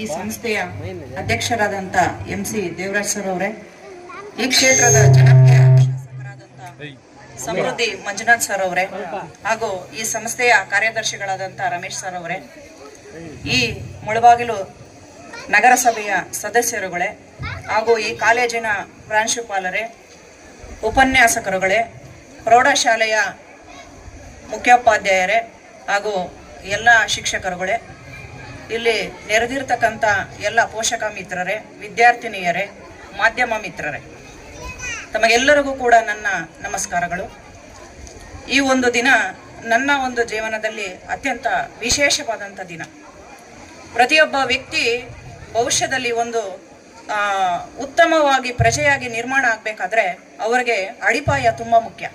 ಈ ಸಂಸ್ಥೆಯ ಅಧ್ಯಕ್ಷರಾದಂಥ MC ದೇವರಾಜ್ ಸರ್ ಅವರೇ, ಈ ಕ್ಷೇತ್ರದ ಜನಪ್ರಿಯ ಶಾಸಕರಾದಂಥ ಸಮೃದ್ಧಿ ಮಂಜುನಾಥ್ ಸರ್ ಅವರೇ, ಹಾಗೂ ಈ ಸಂಸ್ಥೆಯ ಕಾರ್ಯದರ್ಶಿಗಳಾದಂಥ ರಮೇಶ್ ಸರ್ ಅವರೇ, ಈ ಮುಳಬಾಗಿಲು ನಗರಸಭೆಯ ಸದಸ್ಯರುಗಳೇ, ಹಾಗೂ ಈ ಕಾಲೇಜಿನ ಪ್ರಾಂಶುಪಾಲರೇ, ಉಪನ್ಯಾಸಕರುಗಳೇ, ಪ್ರೌಢಶಾಲೆಯ ಮುಖ್ಯೋಪಾಧ್ಯಾಯರೇ, ಹಾಗೂ ಎಲ್ಲ ಶಿಕ್ಷಕರುಗಳೇ, ಇಲ್ಲಿ ನೆರೆದಿರ್ತಕ್ಕಂಥ ಎಲ್ಲ ಪೋಷಕ ಮಿತ್ರರೇ, ವಿದ್ಯಾರ್ಥಿನಿಯರೇ, ಮಾಧ್ಯಮ ಮಿತ್ರರೇ, ತಮಗೆಲ್ಲರಿಗೂ ಕೂಡ ನನ್ನ ನಮಸ್ಕಾರಗಳು. ಈ ಒಂದು ದಿನ ನನ್ನ ಒಂದು ಜೀವನದಲ್ಲಿ ಅತ್ಯಂತ ವಿಶೇಷವಾದಂಥ ದಿನ. ಪ್ರತಿಯೊಬ್ಬ ವ್ಯಕ್ತಿ ಭವಿಷ್ಯದಲ್ಲಿ ಒಂದು ಉತ್ತಮವಾಗಿ ಪ್ರಜೆಯಾಗಿ ನಿರ್ಮಾಣ ಆಗಬೇಕಾದ್ರೆ ಅವರಿಗೆ ಅಡಿಪಾಯ ತುಂಬ ಮುಖ್ಯ.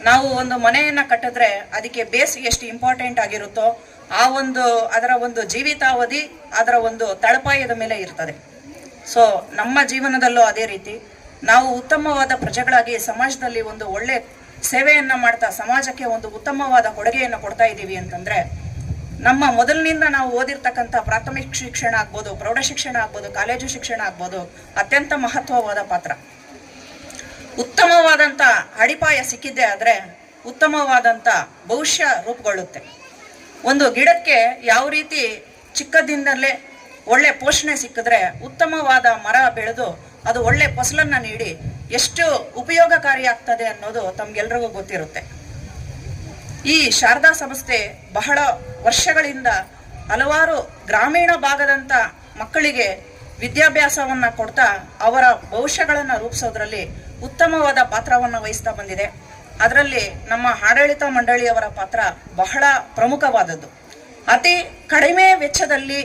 ನಾವು ಒಂದು ಮನೆಯನ್ನು ಕಟ್ಟಿದ್ರೆ ಅದಕ್ಕೆ ಬೇಸ್ ಎಷ್ಟು ಇಂಪಾರ್ಟೆಂಟ್ ಆಗಿರುತ್ತೋ ಅದರ ಒಂದು ಜೀವಿತಾವಧಿ ಅದರ ಒಂದು ತಳಪಾಯದ ಮೇಲೆ ಇರ್ತದೆ. ಸೊ ನಮ್ಮ ಜೀವನದಲ್ಲೂ ಅದೇ ರೀತಿ ನಾವು ಉತ್ತಮವಾದ ಪ್ರಜೆಗಳಾಗಿ ಸಮಾಜದಲ್ಲಿ ಒಂದು ಒಳ್ಳೆ ಸೇವೆಯನ್ನು ಮಾಡ್ತಾ ಸಮಾಜಕ್ಕೆ ಒಂದು ಉತ್ತಮವಾದ ಕೊಡುಗೆಯನ್ನು ಕೊಡ್ತಾ ಇದ್ದೀವಿ ಅಂತಂದರೆ, ನಮ್ಮ ಮೊದಲಿನಿಂದ ನಾವು ಓದಿರ್ತಕ್ಕಂಥ ಪ್ರಾಥಮಿಕ ಶಿಕ್ಷಣ ಆಗ್ಬೋದು, ಪ್ರೌಢ ಶಿಕ್ಷಣ ಆಗ್ಬೋದು, ಕಾಲೇಜು ಶಿಕ್ಷಣ ಆಗ್ಬೋದು, ಅತ್ಯಂತ ಮಹತ್ವವಾದ ಪಾತ್ರ. ಉತ್ತಮವಾದಂಥ ಅಡಿಪಾಯ ಸಿಕ್ಕಿದ್ದೆ ಆದರೆ ಉತ್ತಮವಾದಂಥ ಭವಿಷ್ಯ ರೂಪುಗೊಳ್ಳುತ್ತೆ. ಒಂದು ಗಿಡಕ್ಕೆ ಯಾವ ರೀತಿ ಚಿಕ್ಕದಿಂದಲೇ ಒಳ್ಳೆ ಪೋಷಣೆ ಸಿಕ್ಕಿದ್ರೆ ಉತ್ತಮವಾದ ಮರ ಬೆಳೆದು ಅದು ಒಳ್ಳೆ ಫಸಲನ್ನು ನೀಡಿ ಎಷ್ಟು ಉಪಯೋಗಕಾರಿ ಆಗ್ತದೆ ಅನ್ನೋದು ತಮ್ಗೆಲ್ರಿಗೂ ಗೊತ್ತಿರುತ್ತೆ. ಈ ಶಾರದಾ ಸಂಸ್ಥೆ ಬಹಳ ವರ್ಷಗಳಿಂದ ಹಲವಾರು ಗ್ರಾಮೀಣ ಭಾಗದಂಥ ಮಕ್ಕಳಿಗೆ ವಿದ್ಯಾಭ್ಯಾಸವನ್ನು ಕೊಡ್ತಾ ಅವರ ಭವಿಷ್ಯಗಳನ್ನು ರೂಪಿಸೋದ್ರಲ್ಲಿ ಉತ್ತಮವಾದ ಪಾತ್ರವನ್ನು ವಹಿಸ್ತಾ ಬಂದಿದೆ. ಅದರಲ್ಲಿ ನಮ್ಮ ಆಡಳಿತ ಮಂಡಳಿಯವರ ಪಾತ್ರ ಬಹಳ ಪ್ರಮುಖವಾದದ್ದು. ಅತಿ ಕಡಿಮೆ ವೆಚ್ಚದಲ್ಲಿ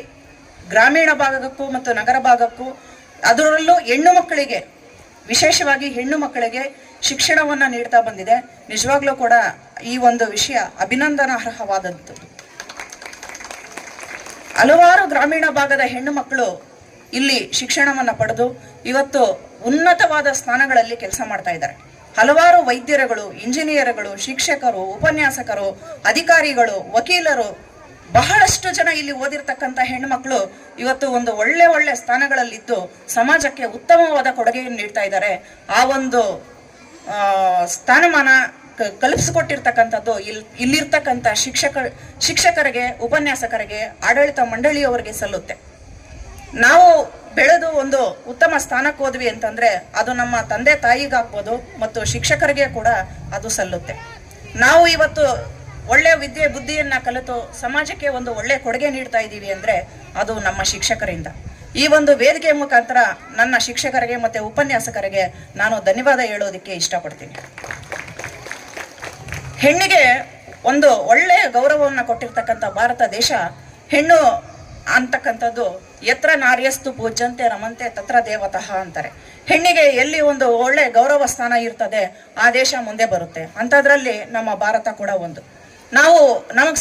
ಗ್ರಾಮೀಣ ಭಾಗಕ್ಕೂ ಮತ್ತು ನಗರ ಭಾಗಕ್ಕೂ, ಅದರಲ್ಲೂ ಹೆಣ್ಣು ಮಕ್ಕಳಿಗೆ, ವಿಶೇಷವಾಗಿ ಹೆಣ್ಣು ಮಕ್ಕಳಿಗೆ ಶಿಕ್ಷಣವನ್ನು ನೀಡ್ತಾ ಬಂದಿದೆ. ನಿಜವಾಗ್ಲೂ ಕೂಡ ಈ ಒಂದು ವಿಷಯ ಅಭಿನಂದನಾರ್ಹವಾದದ್ದು. ಹಲವಾರು ಗ್ರಾಮೀಣ ಭಾಗದ ಹೆಣ್ಣು ಮಕ್ಕಳು ಇಲ್ಲಿ ಶಿಕ್ಷಣವನ್ನು ಪಡೆದು ಇವತ್ತು ಉನ್ನತವಾದ ಸ್ಥಾನಗಳಲ್ಲಿ ಕೆಲಸ ಮಾಡ್ತಾ ಇದ್ದಾರೆ. ಹಲವಾರು ವೈದ್ಯರುಗಳು, ಇಂಜಿನಿಯರ್ಗಳು, ಶಿಕ್ಷಕರು, ಉಪನ್ಯಾಸಕರು, ಅಧಿಕಾರಿಗಳು, ವಕೀಲರು, ಬಹಳಷ್ಟು ಜನ ಇಲ್ಲಿ ಓದಿರ್ತಕ್ಕಂಥ ಹೆಣ್ಣುಮಕ್ಕಳು ಇವತ್ತು ಒಂದು ಒಳ್ಳೆ ಸ್ಥಾನಗಳಲ್ಲಿದ್ದು ಸಮಾಜಕ್ಕೆ ಉತ್ತಮವಾದ ಕೊಡುಗೆಯನ್ನು ನೀಡ್ತಾ ಇದ್ದಾರೆ. ಆ ಒಂದು ಸ್ಥಾನಮಾನ ಕಲ್ಪಿಸಿಕೊಟ್ಟಿರ್ತಕ್ಕಂಥದ್ದು ಇಲ್ಲಿರ್ತಕ್ಕಂಥ ಶಿಕ್ಷಕರಿಗೆ, ಉಪನ್ಯಾಸಕರಿಗೆ, ಆಡಳಿತ ಮಂಡಳಿಯವರಿಗೆ ಸಲ್ಲುತ್ತೆ. ನಾವು ಬೆಳೆದು ಒಂದು ಉತ್ತಮ ಸ್ಥಾನಕ್ಕೆ ಹೋದ್ವಿ ಅಂತಂದ್ರೆ ಅದು ನಮ್ಮ ತಂದೆ ತಾಯಿಗಾಗ್ಬೋದು ಮತ್ತು ಶಿಕ್ಷಕರಿಗೆ ಕೂಡ ಅದು ಸಲ್ಲುತ್ತೆ. ನಾವು ಇವತ್ತು ಒಳ್ಳೆ ವಿದ್ಯೆ ಬುದ್ಧಿಯನ್ನ ಕಲಿತು ಸಮಾಜಕ್ಕೆ ಒಂದು ಒಳ್ಳೆ ಕೊಡುಗೆ ನೀಡ್ತಾ ಇದ್ದೀವಿ ಅಂದ್ರೆ ಅದು ನಮ್ಮ ಶಿಕ್ಷಕರಿಂದ. ಈ ಒಂದು ವೇದಿಕೆ ಮುಖಾಂತರ ನನ್ನ ಶಿಕ್ಷಕರಿಗೆ ಮತ್ತೆ ಉಪನ್ಯಾಸಕರಿಗೆ ನಾನು ಧನ್ಯವಾದ ಹೇಳೋದಕ್ಕೆ ಇಷ್ಟಪಡ್ತೀನಿ. ಹೆಣ್ಣಿಗೆ ಒಂದು ಒಳ್ಳೆಯ ಗೌರವವನ್ನು ಕೊಟ್ಟಿರ್ತಕ್ಕಂಥ ಭಾರತ ದೇಶ ಹೆಣ್ಣು ಅಂತಕ್ಕಂಥದ್ದು ಯತ್ರ ನಾರ್ಯಸ್ತು ಪೂಜ್ಯಂತೆ ರಮಂತೆ ತತ್ರ ದೇವತಃ ಅಂತಾರೆ. ಹೆಣ್ಣಿಗೆ ಎಲ್ಲಿ ಒಂದು ಒಳ್ಳೆ ಗೌರವ ಸ್ಥಾನ ಇರ್ತದೆ ಆ ದೇಶ ಮುಂದೆ ಬರುತ್ತೆ. ಅಂಥದ್ರಲ್ಲಿ ನಮ್ಮ ಭಾರತ ಕೂಡ ಒಂದು. ನಾವು ನಮಗೆ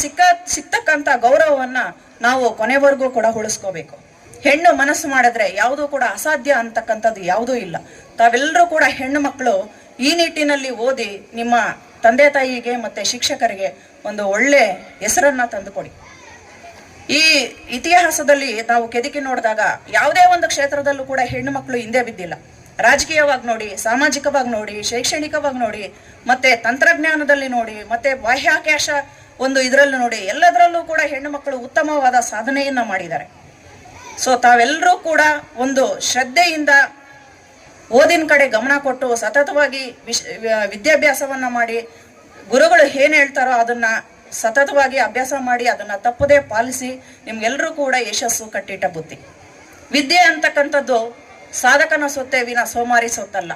ಸಿಗ್ತಕ್ಕಂಥ ಗೌರವವನ್ನು ನಾವು ಕೊನೆವರೆಗೂ ಕೂಡ ಉಳಿಸ್ಕೋಬೇಕು. ಹೆಣ್ಣು ಮನಸ್ಸು ಮಾಡಿದ್ರೆ ಯಾವುದೂ ಕೂಡ ಅಸಾಧ್ಯ ಅಂತಕ್ಕಂಥದ್ದು ಯಾವುದೂ ಇಲ್ಲ. ತಾವೆಲ್ಲರೂ ಕೂಡ ಹೆಣ್ಣು ಮಕ್ಕಳು ಈ ನಿಟ್ಟಿನಲ್ಲಿ ಓದಿ ನಿಮ್ಮ ತಂದೆ ತಾಯಿಗೆ ಮತ್ತು ಶಿಕ್ಷಕರಿಗೆ ಒಂದು ಒಳ್ಳೆ ಹೆಸರನ್ನು ತಂದುಕೊಡಿ. ಈ ಇತಿಹಾಸದಲ್ಲಿ ನಾವು ಕೆದಕಿ ನೋಡಿದಾಗ ಯಾವುದೇ ಒಂದು ಕ್ಷೇತ್ರದಲ್ಲೂ ಕೂಡ ಹೆಣ್ಣು ಮಕ್ಕಳು ಹಿಂದೆ ಬಿದ್ದಿಲ್ಲ. ರಾಜಕೀಯವಾಗಿ ನೋಡಿ, ಸಾಮಾಜಿಕವಾಗಿ ನೋಡಿ, ಶೈಕ್ಷಣಿಕವಾಗಿ ನೋಡಿ, ಮತ್ತೆ ತಂತ್ರಜ್ಞಾನದಲ್ಲಿ ನೋಡಿ, ಮತ್ತೆ ಬಾಹ್ಯಾಕಾಶ ಒಂದು ಇದರಲ್ಲೂ ನೋಡಿ, ಎಲ್ಲದರಲ್ಲೂ ಕೂಡ ಹೆಣ್ಣು ಮಕ್ಕಳು ಉತ್ತಮವಾದ ಸಾಧನೆಯನ್ನು ಮಾಡಿದ್ದಾರೆ. ಸೊ ತಾವೆಲ್ಲರೂ ಕೂಡ ಒಂದು ಶ್ರದ್ಧೆಯಿಂದ ಓದಿನ ಕಡೆ ಗಮನ ಕೊಟ್ಟು ಸತತವಾಗಿ ವಿದ್ಯಾಭ್ಯಾಸವನ್ನು ಮಾಡಿ, ಗುರುಗಳು ಏನು ಹೇಳ್ತಾರೋ ಅದನ್ನು ಸತತವಾಗಿ ಅಭ್ಯಾಸ ಮಾಡಿ ಅದನ್ನು ತಪ್ಪದೇ ಪಾಲಿಸಿ ನಿಮ್ಗೆಲ್ಲರೂ ಕೂಡ ಯಶಸ್ಸು ಕಟ್ಟಿಟ್ಟ ಬುದ್ಧಿ. ವಿದ್ಯೆ ಅಂತಕ್ಕಂಥದ್ದು ಸಾಧಕನ ಸೊತ್ತೆ ವಿನ ಸೋಮಾರಿ ಸೊತ್ತಲ್ಲ.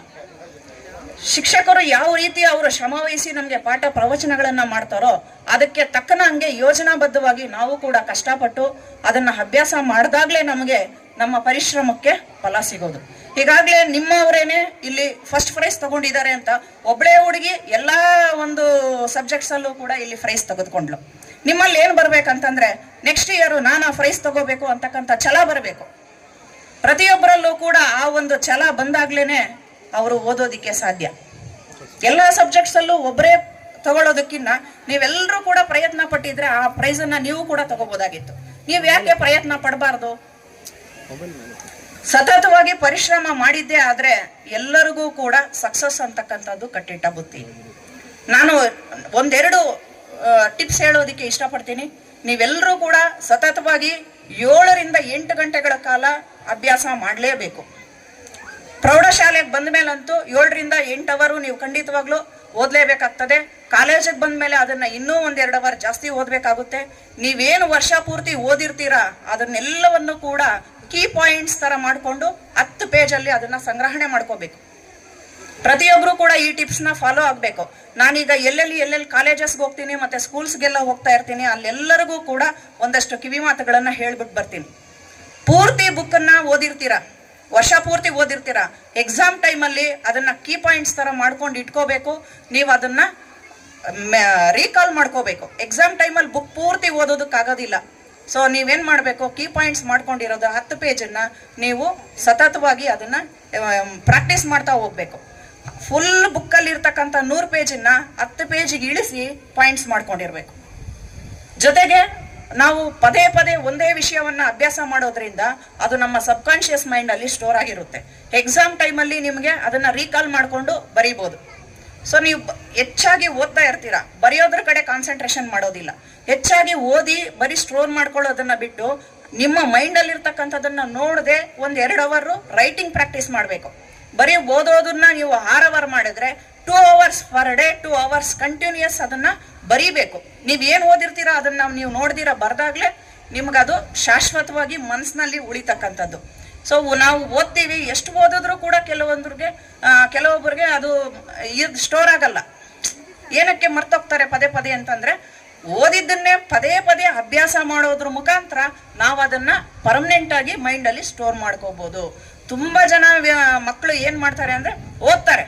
ಶಿಕ್ಷಕರು ಯಾವ ರೀತಿ ಅವರು ಶ್ರಮವಹಿಸಿ ನಮಗೆ ಪಾಠ ಪ್ರವಚನಗಳನ್ನು ಮಾಡ್ತಾರೋ ಅದಕ್ಕೆ ತಕ್ಕನಂಗೆ ಯೋಜನಾಬದ್ಧವಾಗಿ ನಾವು ಕೂಡ ಕಷ್ಟಪಟ್ಟು ಅದನ್ನು ಅಭ್ಯಾಸ ಮಾಡಿದಾಗಲೇ ನಮಗೆ ನಮ್ಮ ಪರಿಶ್ರಮಕ್ಕೆ ಫಲ ಸಿಗೋದು. ಈಗಾಗಲೇ ನಿಮ್ಮವರೇನೆ ಇಲ್ಲಿ ಫಸ್ಟ್ ಪ್ರೈಸ್ ತಗೊಂಡಿದ್ದಾರೆ ಅಂತ ಒಬ್ಬಳೇ ಹುಡುಗಿ ಎಲ್ಲ ಒಂದು ಸಬ್ಜೆಕ್ಟ್ಸಲ್ಲೂ ಕೂಡ ಇಲ್ಲಿ ಪ್ರೈಸ್ ತೆಗೆದುಕೊಂಡ್ಲು. ನಿಮ್ಮಲ್ಲಿ ಏನು ಬರ್ಬೇಕಂತಂದ್ರೆ ನೆಕ್ಸ್ಟ್ ಇಯರ್ ನಾನು ಆ ಪ್ರೈಸ್ ತಗೋಬೇಕು ಅಂತಕ್ಕಂಥ ಛಲ ಬರಬೇಕು. ಪ್ರತಿಯೊಬ್ಬರಲ್ಲೂ ಕೂಡ ಆ ಒಂದು ಛಲ ಬಂದಾಗ್ಲೇನೆ ಅವರು ಓದೋದಿಕ್ಕೆ ಸಾಧ್ಯ. ಎಲ್ಲ ಸಬ್ಜೆಕ್ಟ್ಸಲ್ಲೂ ಒಬ್ಬರೇ ತಗೊಳ್ಳೋದಕ್ಕಿಂತ ನೀವೆಲ್ಲರೂ ಕೂಡ ಪ್ರಯತ್ನ ಪಟ್ಟಿದ್ರೆ ಆ ಪ್ರೈಸನ್ನು ನೀವು ಕೂಡ ತಗೋಬೋದಾಗಿತ್ತು. ನೀವು ಯಾಕೆ ಪ್ರಯತ್ನ ಪಡಬಾರ್ದು? ಸತತವಾಗಿ ಪರಿಶ್ರಮ ಮಾಡಿದ್ದೇ ಆದ್ರೆ ಎಲ್ಲರಿಗೂ ಕೂಡ ಸಕ್ಸಸ್ ಅಂತಕ್ಕಂಥದ್ದು ಕಟ್ಟಿಟ್ಟ ಬುತ್ತಿ. ನಾನು ಒಂದೆರಡು ಟಿಪ್ಸ್ ಹೇಳೋದಕ್ಕೆ ಇಷ್ಟಪಡ್ತೀನಿ. ನೀವೆಲ್ಲರೂ ಕೂಡ ಸತತವಾಗಿ 7 ರಿಂದ 8 ಗಂಟೆಗಳ ಕಾಲ ಅಭ್ಯಾಸ ಮಾಡಲೇಬೇಕು. ಪ್ರೌಢಶಾಲೆಗೆ ಬಂದ ಮೇಲಂತೂ 7 ರಿಂದ 8 ಅವರು ನೀವು ಖಂಡಿತವಾಗ್ಲೂ ಓದಲೇಬೇಕಾಗ್ತದೆ. ಕಾಲೇಜಿಗೆ ಬಂದ ಮೇಲೆ ಅದನ್ನ ಇನ್ನೂ 1-2 ಅವರ್ ಜಾಸ್ತಿ ಓದಬೇಕಾಗುತ್ತೆ. ನೀವೇನು ವರ್ಷ ಪೂರ್ತಿ ಓದಿರ್ತೀರಾ ಅದನ್ನೆಲ್ಲವನ್ನು ಕೂಡ ಕೀ ಪಾಯಿಂಟ್ಸ್ ತರ ಮಾಡಿಕೊಂಡು 10 ಪೇಜಲ್ಲಿ ಅದನ್ನ ಸಂಗ್ರಹಣೆ ಮಾಡ್ಕೋಬೇಕು. ಪ್ರತಿಯೊಬ್ಬರು ಕೂಡ ಈ ಟಿಪ್ಸ್ನ ಫಾಲೋ ಆಗಬೇಕು. ನಾನೀಗ ಎಲ್ಲೆಲ್ಲಿ ಕಾಲೇಜಸ್ಗೆ ಹೋಗ್ತೀನಿ ಮತ್ತೆ ಸ್ಕೂಲ್ಸ್ಗೆಲ್ಲ ಹೋಗ್ತಾ ಇರ್ತೀನಿ, ಅಲ್ಲೆಲ್ಲರಿಗೂ ಕೂಡ ಒಂದಷ್ಟು ಕಿವಿ ಮಾತುಗಳನ್ನ ಹೇಳ್ಬಿಟ್ಟು ಬರ್ತೀನಿ. ಪೂರ್ತಿ ಬುಕ್ಕನ್ನ ಓದಿರ್ತೀರಾ, ವರ್ಷ ಪೂರ್ತಿ ಓದಿರ್ತೀರಾ, ಎಕ್ಸಾಮ್ ಟೈಮಲ್ಲಿ ಅದನ್ನ ಕೀ ಪಾಯಿಂಟ್ಸ್ ತರ ಮಾಡ್ಕೊಂಡು ಇಟ್ಕೋಬೇಕು. ನೀವು ಅದನ್ನ ರೀಕಾಲ್ ಮಾಡ್ಕೋಬೇಕು. ಎಕ್ಸಾಮ್ ಟೈಮಲ್ಲಿ ಬುಕ್ ಪೂರ್ತಿ ಓದೋದಕ್ಕಾಗೋದಿಲ್ಲ. ಸೊ ನೀವೇನ್ ಮಾಡಬೇಕು, ಕೀ ಪಾಯಿಂಟ್ಸ್ ಮಾಡ್ಕೊಂಡಿರೋದು 10 ಪೇಜನ್ನ ನೀವು ಸತತವಾಗಿ ಅದನ್ನ ಪ್ರಾಕ್ಟೀಸ್ ಮಾಡ್ತಾ ಹೋಗ್ಬೇಕು. ಫುಲ್ ಬುಕ್ಕಲ್ಲಿ ಇರ್ತಕ್ಕಂಥ 100 ಪೇಜನ್ನ 10 ಪೇಜಿಗೆ ಇಳಿಸಿ ಪಾಯಿಂಟ್ಸ್ ಮಾಡ್ಕೊಂಡಿರ್ಬೇಕು. ಜೊತೆಗೆ ನಾವು ಪದೇ ಪದೇ ಒಂದೇ ವಿಷಯವನ್ನ ಅಭ್ಯಾಸ ಮಾಡೋದ್ರಿಂದ ಅದು ನಮ್ಮ ಸಬ್ ಕಾನ್ಶಿಯಸ್ ಮೈಂಡ್ ಅಲ್ಲಿ ಸ್ಟೋರ್ ಆಗಿರುತ್ತೆ. ಎಕ್ಸಾಮ್ ಟೈಮಲ್ಲಿ ನಿಮಗೆ ಅದನ್ನ ರೀಕಾಲ್ ಮಾಡ್ಕೊಂಡು ಬರೀಬಹುದು. ಸೊ ನೀವು ಹೆಚ್ಚಾಗಿ ಓದ್ತಾ ಇರ್ತೀರಾ, ಬರೆಯೋದ್ರ ಕಡೆ ಕಾನ್ಸಂಟ್ರೇಷನ್ ಮಾಡೋದಿಲ್ಲ. ಹೆಚ್ಚಾಗಿ ಓದಿ ಬರೀ ಸ್ಟೋರ್ ಮಾಡ್ಕೊಳ್ಳೋದನ್ನ ಬಿಟ್ಟು ನಿಮ್ಮ ಮೈಂಡ್ ಅಲ್ಲಿ ಇರ್ತಕ್ಕಂಥದನ್ನ ನೋಡದೆ 1-2 ಅವರ್ ರೈಟಿಂಗ್ ಪ್ರಾಕ್ಟೀಸ್ ಮಾಡಬೇಕು. ಬರೀ ಓದೋದನ್ನ ನೀವು 6 ಅವರ್ ಮಾಡಿದ್ರೆ 2 hours per day 2 hours continuous ಅದನ್ನ ಬರೀಬೇಕು. ನೀವ್ ಏನ್ ಓದಿರ್ತೀರಾ ಅದನ್ನ ನೀವು ನೋಡ್ದಿರಾ ಬರ್ದಾಗ್ಲೇ ನಿಮ್ಗದು ಶಾಶ್ವತವಾಗಿ ಮನಸ್ಸಿನಲ್ಲಿ ಉಳಿತಕ್ಕಂಥದ್ದು. ಸೊ ನಾವು ಓದ್ತೀವಿ, ಎಷ್ಟು ಓದಿದ್ರು ಕೂಡ ಕೆಲವೊಬ್ಬರಿಗೆ ಅದು ಸ್ಟೋರ್ ಆಗಲ್ಲ. ಏನಕ್ಕೆ ಮರ್ತೋಗ್ತಾರೆ ಪದೇ ಪದೇ ಅಂತಂದ್ರೆ, ಓದಿದ್ದನ್ನೇ ಪದೇ ಪದೇ ಅಭ್ಯಾಸ ಮಾಡೋದ್ರ ಮುಖಾಂತರ ನಾವು ಅದನ್ನ ಪರ್ಮನೆಂಟ್ ಆಗಿ ಮೈಂಡ್ ಅಲ್ಲಿ ಸ್ಟೋರ್ ಮಾಡ್ಕೋಬಹುದು. ತುಂಬಾ ಜನ ಮಕ್ಕಳು ಏನ್ ಮಾಡ್ತಾರೆ ಅಂದ್ರೆ ಓದ್ತಾರೆ,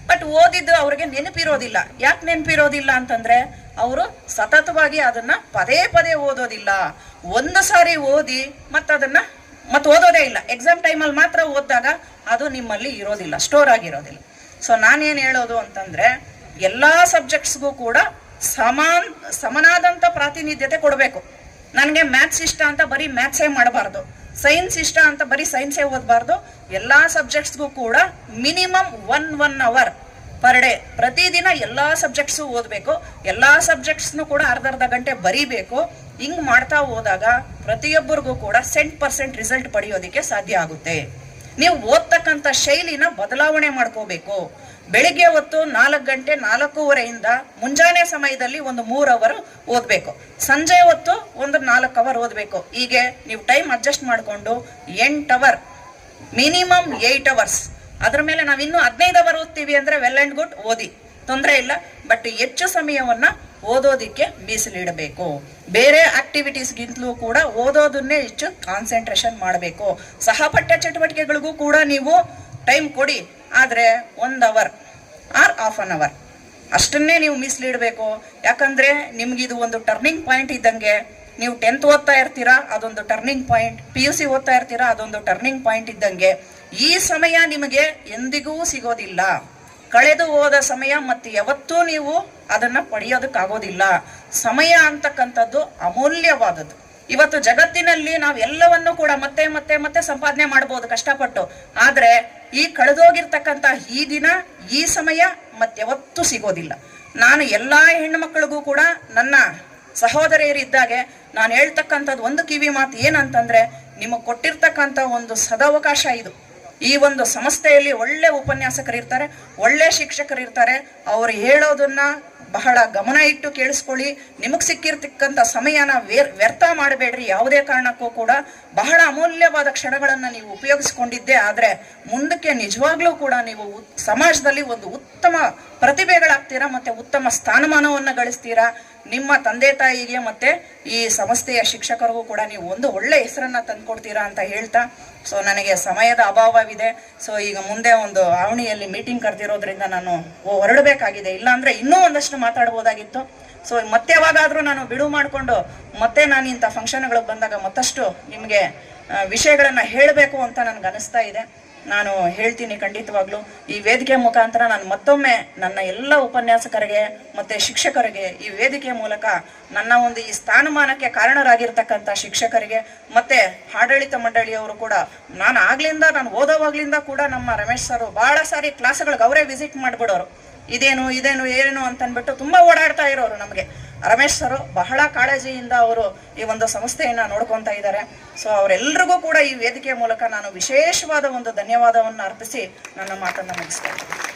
ಬಟ್ ಓದಿದ್ದು ಅವ್ರಿಗೆ ನೆನಪಿರೋದಿಲ್ಲ. ಯಾಕೆ ನೆನಪಿರೋದಿಲ್ಲ ಅಂತಂದ್ರೆ ಅವರು ಸತತವಾಗಿ ಅದನ್ನ ಪದೇ ಪದೇ ಓದೋದಿಲ್ಲ. ಒಂದು ಸಾರಿ ಓದಿ ಮತ್ತೆ ಓದೋದೇ ಇಲ್ಲ. ಎಕ್ಸಾಮ್ ಟೈಮಲ್ಲಿ ಮಾತ್ರ ಓದಿದಾಗ ಅದು ನಿಮ್ಮಲ್ಲಿ ಇರೋದಿಲ್ಲ, ಸ್ಟೋರ್ ಆಗಿರೋದಿಲ್ಲ. ಸೊ ನಾನೇನ್ ಹೇಳೋದು ಅಂತಂದ್ರೆ, ಎಲ್ಲಾ ಸಬ್ಜೆಕ್ಟ್ಸ್ಗೂ ಕೂಡ ಸಮನಾದಂತ ಪ್ರಾತಿನಿಧ್ಯತೆ ಕೊಡಬೇಕು. ನನಗೆ ಮ್ಯಾಥ್ಸ್ ಇಷ್ಟ ಅಂತ ಬರೀ ಮ್ಯಾಥ್ಸೇ ಮಾಡಬಾರ್ದು, ಸೈನ್ಸ್ ಇಷ್ಟ ಅಂತ ಬರೀ ಸೈನ್ಸೇ ಓದಬಾರ್ದು. ಎಲ್ಲಾ ಸಬ್ಜೆಕ್ಟ್ಸ್ಗೂ ಕೂಡ ಮಿನಿಮಮ್ 1 ಅವರ್ ಪರ್ ಡೇ ಪ್ರತಿದಿನ ಎಲ್ಲಾ ಸಬ್ಜೆಕ್ಟ್ಸು ಓದಬೇಕು. ಎಲ್ಲಾ ಸಬ್ಜೆಕ್ಟ್ಸ್ನು ಕೂಡ ಅರ್ಧ ಗಂಟೆ ಬರೀಬೇಕು. ಹಿಂಗ್ ಮಾಡ್ತಾ ಹೋದಾಗ ಪ್ರತಿಯೊಬ್ಬರಿಗೂ ಕೂಡ 100% ರಿಸಲ್ಟ್ ಪಡೆಯೋದಿಕ್ಕೆ ಸಾಧ್ಯ ಆಗುತ್ತೆ. ನೀವು ಓದ್ತಕ್ಕಂಥ ಶೈಲಿನ ಬದಲಾವಣೆ ಮಾಡ್ಕೋಬೇಕು. ಬೆಳಿಗ್ಗೆ ಹೊತ್ತು 4 ಗಂಟೆ 4:15 ಮುಂಜಾನೆ ಸಮಯದಲ್ಲಿ 3 ಅವರ್ ಓದ್ಬೇಕು. ಸಂಜೆ ಹೊತ್ತು 4 ಅವರ್ ಓದ್ಬೇಕು. ಹೀಗೆ ನೀವು ಟೈಮ್ ಅಡ್ಜಸ್ಟ್ ಮಾಡಿಕೊಂಡು 8 ಅವರ್, ಮಿನಿಮಮ್ 8 ಅವರ್ಸ್. ಅದ್ರ ಮೇಲೆ ನಾವು ಇನ್ನೂ 15 ಅವರ್ ಓದ್ತೀವಿ ಅಂದ್ರೆ ವೆಲ್ ಅಂಡ್ ಗುಡ್, ಓದಿ, ತೊಂದರೆ ಇಲ್ಲ. ಬಟ್ ಹೆಚ್ಚು ಸಮಯವನ್ನ ಓದೋದಿಕ್ಕೆ ಮೀಸಲಿಡಬೇಕು. ಬೇರೆ ಆಕ್ಟಿವಿಟೀಸ್ಗಿಂತಲೂ ಕೂಡ ಓದೋದನ್ನೇ ಹೆಚ್ಚು ಕಾನ್ಸಂಟ್ರೇಷನ್ ಮಾಡಬೇಕು. ಸಹಪಠ್ಯ ಚಟುವಟಿಕೆಗಳಿಗೂ ಕೂಡ ನೀವು ಟೈಮ್ ಕೊಡಿ, ಆದ್ರೆ 1 hour or half an hour ಅಷ್ಟನ್ನೇ ನೀವು ಮೀಸಲಿಡಬೇಕು. ಯಾಕಂದ್ರೆ ನಿಮ್ಗಿದು ಒಂದು ಟರ್ನಿಂಗ್ ಪಾಯಿಂಟ್ ಇದ್ದಂಗೆ. ನೀವು 10th ಓದ್ತಾ ಇರ್ತೀರಾ, ಅದೊಂದು ಟರ್ನಿಂಗ್ ಪಾಯಿಂಟ್. PUC ಓದ್ತಾ ಇರ್ತೀರಾ, ಅದೊಂದು ಟರ್ನಿಂಗ್ ಪಾಯಿಂಟ್ ಇದ್ದಂಗೆ. ಈ ಸಮಯ ನಿಮಗೆ ಎಂದಿಗೂ ಸಿಗೋದಿಲ್ಲ. ಕಳೆದು ಹೋದ ಸಮಯ ಮತ್ತೆ ಯಾವತ್ತೂ ನೀವು ಅದನ್ನ ಪಡೆಯೋದಕ್ಕಾಗೋದಿಲ್ಲ. ಸಮಯ ಅಂತಕ್ಕಂಥದ್ದು ಅಮೂಲ್ಯವಾದದ್ದು. ಇವತ್ತು ಜಗತ್ತಿನಲ್ಲಿ ನಾವು ಎಲ್ಲವನ್ನು ಕೂಡ ಮತ್ತೆ ಮತ್ತೆ ಮತ್ತೆ ಸಂಪಾದನೆ ಮಾಡಬಹುದು ಕಷ್ಟಪಟ್ಟು. ಆದ್ರೆ ಈ ಕಳೆದೋಗಿರ್ತಕ್ಕಂಥ ಈ ದಿನ, ಈ ಸಮಯ ಮತ್ಯಾವತ್ತೂ ಸಿಗೋದಿಲ್ಲ. ನಾನು ಎಲ್ಲಾ ಹೆಣ್ಣು ಮಕ್ಕಳಿಗೂ ಕೂಡ, ನನ್ನ ಸಹೋದರಿಯರಿದ್ದಾಗೆ ನಾನು ಹೇಳ್ತಕ್ಕಂಥದ್ದು ಒಂದು ಕಿವಿ ಮಾತು ಏನಂತಂದ್ರೆ, ನಿಮಗೆ ಕೊಟ್ಟಿರ್ತಕ್ಕಂಥ ಒಂದು ಸದಾವಕಾಶ ಇದು. ಈ ಒಂದು ಸಂಸ್ಥೆಯಲ್ಲಿ ಒಳ್ಳೆ ಉಪನ್ಯಾಸಕರಿರ್ತಾರೆ, ಒಳ್ಳೆ ಶಿಕ್ಷಕರಿರ್ತಾರೆ. ಅವರು ಹೇಳೋದನ್ನ ಬಹಳ ಗಮನ ಇಟ್ಟು ಕೇಳಿಸ್ಕೊಳ್ಳಿ. ನಿಮಗೆ ಸಿಕ್ಕಿರ್ತಕ್ಕಂಥ ಸಮಯನ ವ್ಯರ್ಥ ಮಾಡಬೇಡ್ರಿ. ಯಾವುದೇ ಕಾರಣಕ್ಕೂ ಕೂಡ ಬಹಳ ಅಮೂಲ್ಯವಾದ ಕ್ಷಣಗಳನ್ನು ನೀವು ಉಪಯೋಗಿಸ್ಕೊಂಡಿದ್ದೆ ಆದ್ರೆ ಮುಂದಕ್ಕೆ ನಿಜವಾಗ್ಲೂ ಕೂಡ ನೀವು ಸಮಾಜದಲ್ಲಿ ಒಂದು ಉತ್ತಮ ಪ್ರತಿಭೆಗಳಾಗ್ತೀರಾ, ಮತ್ತೆ ಉತ್ತಮ ಸ್ಥಾನಮಾನವನ್ನ ಗಳಿಸ್ತೀರಾ. ನಿಮ್ಮ ತಂದೆ ತಾಯಿಗೆ ಮತ್ತೆ ಈ ಸಂಸ್ಥೆಯ ಶಿಕ್ಷಕರಿಗೂ ಕೂಡ ನೀವು ಒಂದು ಒಳ್ಳೆ ಹೆಸರನ್ನ ತಂದ್ಕೊಡ್ತೀರಾ ಅಂತ ಹೇಳ್ತಾ, ಸೊ ನನಗೆ ಸಮಯದ ಅಭಾವವಿದೆ. ಸೊ ಈಗ ಮುಂದೆ ಒಂದು ಆವಣಿಯಲ್ಲಿ ಮೀಟಿಂಗ್ ಕರೆದಿರೋದ್ರಿಂದ ನಾನು ಹೊರಡಬೇಕಾಗಿದೆ. ಇಲ್ಲಾಂದ್ರೆ ಇನ್ನೂ ಒಂದಷ್ಟು ಮಾತಾಡ್ಬೋದಾಗಿತ್ತು. ಸೊ ಮತ್ತೆ ಯಾವಾಗಾದ್ರೂ ನಾನು ಬಿಡುವು ಮಾಡಿಕೊಂಡು ಮತ್ತೆ ನಾನು ಇಂಥ ಫಂಕ್ಷನ್ಗಳಿಗೆ ಬಂದಾಗ ಮತ್ತಷ್ಟು ನಿಮಗೆ ವಿಷಯಗಳನ್ನು ಹೇಳಬೇಕು ಅಂತ ನನಗೆ ಅನಿಸ್ತಾ ಇದೆ. ನಾನು ಹೇಳ್ತೀನಿ ಖಂಡಿತವಾಗ್ಲೂ. ಈ ವೇದಿಕೆ ಮುಖಾಂತರ ನಾನು ಮತ್ತೊಮ್ಮೆ ನನ್ನ ಎಲ್ಲ ಉಪನ್ಯಾಸಕರಿಗೆ ಮತ್ತು ಶಿಕ್ಷಕರಿಗೆ, ಈ ವೇದಿಕೆ ಮೂಲಕ ನನ್ನ ಒಂದು ಈ ಸ್ಥಾನಮಾನಕ್ಕೆ ಕಾರಣರಾಗಿರ್ತಕ್ಕಂಥ ಶಿಕ್ಷಕರಿಗೆ ಮತ್ತು ಆಡಳಿತ ಮಂಡಳಿಯವರು ಕೂಡ, ನಾನು ಓದೋವಾಗ್ಲಿಂದ ಕೂಡ ನಮ್ಮ ರಮೇಶ್ ಸರ್ ಭಾಳ ಸಾರಿ ಕ್ಲಾಸ್ಗಳಿಗೆ ಅವರೇ ವಿಸಿಟ್ ಮಾಡಿಬಿಡೋರು. ಇದೇನು ಏನು ಅಂತನ್ಬಿಟ್ಟು ತುಂಬ ಓಡಾಡ್ತಾ ಇರೋರು. ನಮಗೆ ರಮೇಶ್ ಸರ್ ಬಹಳ ಕಾಳಜಿಯಿಂದ ಅವರು ಈ ಒಂದು ಸಂಸ್ಥೆಯನ್ನು ನೋಡ್ಕೊತಾ ಇದ್ದಾರೆ. ಸೊ ಅವರೆಲ್ಲರಿಗೂ ಕೂಡ ಈ ವೇದಿಕೆಯ ಮೂಲಕ ನಾನು ವಿಶೇಷವಾದ ಒಂದು ಧನ್ಯವಾದವನ್ನು ಅರ್ಪಿಸಿ ನನ್ನ ಮಾತನ್ನು ಮುಗಿಸ್ತೇನೆ.